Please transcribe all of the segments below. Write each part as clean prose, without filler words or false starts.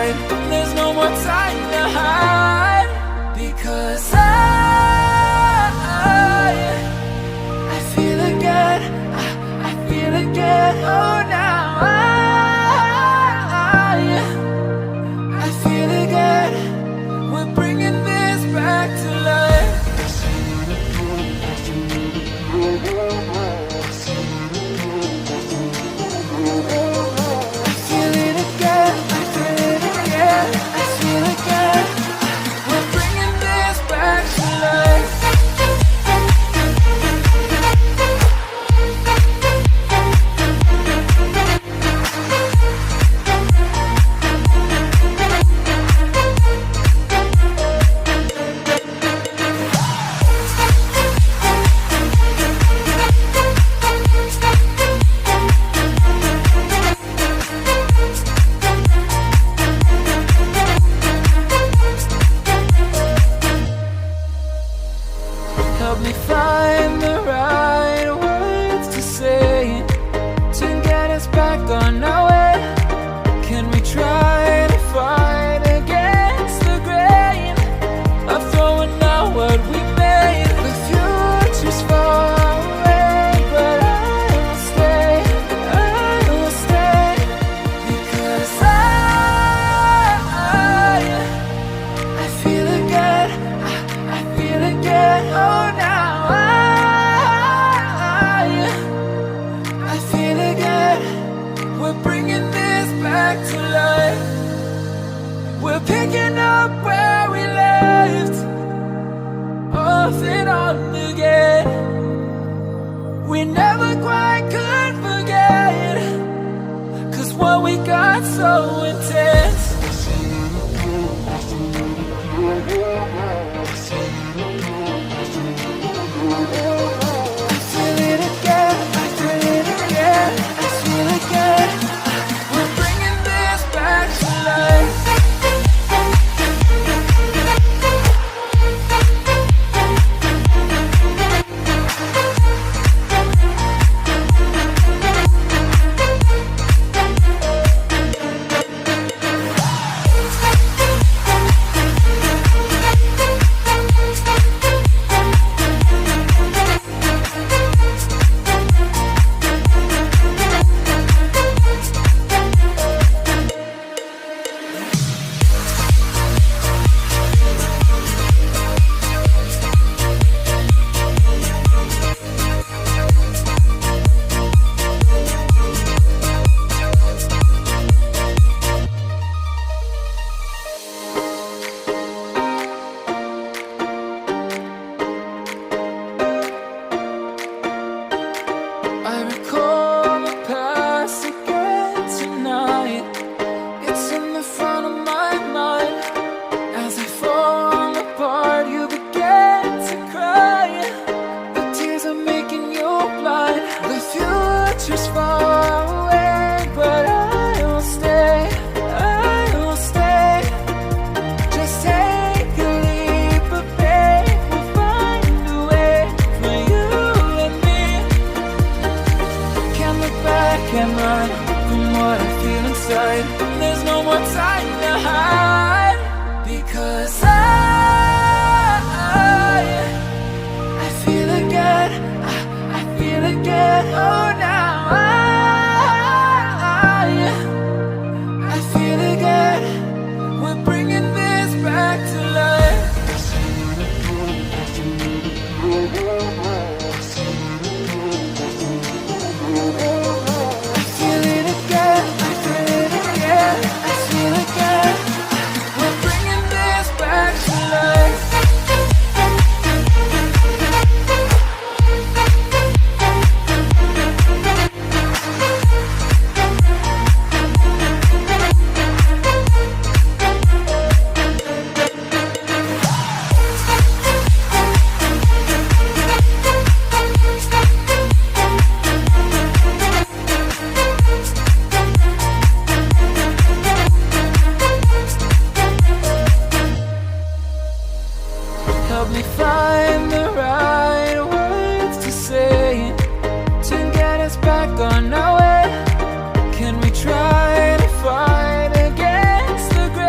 inside. There's no more time to hide, because I feel again, I feel again. Oh, now I feel again. We're bringing this back to life. I feel it again, I feel it again, I feel again. We're bringing this back to life. Help me find the right words to say to get us back on our way. Can we try to fight against the grain of throwing out what we made? The future's far away, but I will stay, because I feel again, I feel again. Oh, now I feel again. We're bringing this back to life. We're picking up where we left off and on again. We never quite could forget, 'cause what we got so intense. I feel it again, I feel it again, I feel again. We're bringing this back to life. I recall the past again tonight. It's in the front of my mind. As I fall apart, you began to cry. The tears are making you blind. The future's far away, but I will stay, I will stay. Just take a leap of faith. We'll find a way for you and me. Can't look back and run from what I feel inside. There's no more time to hide, because I feel again, I feel again. Oh, now I feel again. We're bringing this back to life. I feel it again, I feel it again, I feel again. We're bringing this back to life. Help me find the right words to say to get us back on our way. Can we try to fight against the grain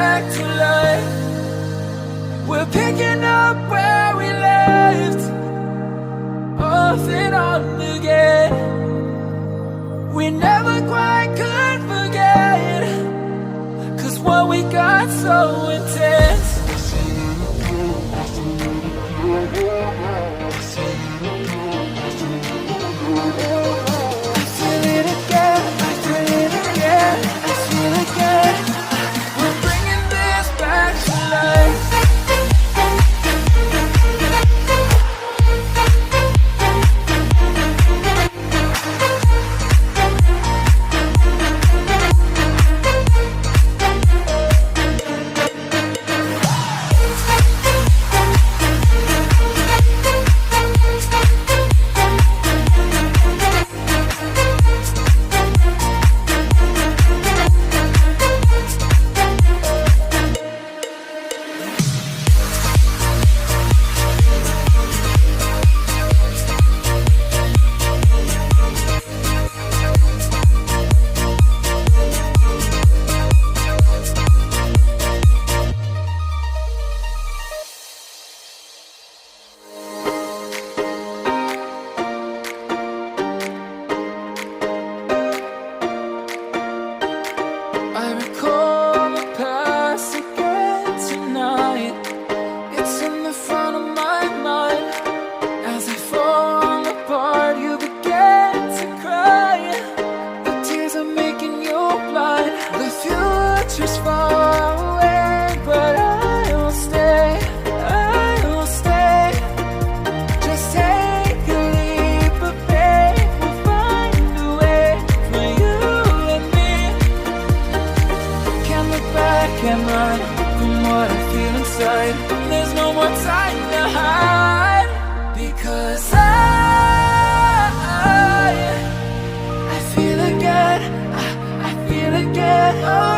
back to life. We're picking up where we left off and on again. We never quite could forget, 'cause what we got so intense. I recall the past again tonight. It's in the front of my mind. As I fall apart, you begin to cry. The tears are making you blind. The future's far away, but I will stay. I will stay. Just take a leap of faith. We'll find a way for you and me. Can't look back and run from what I feel inside. There's no more time to hide, because I feel again. I feel again. Oh.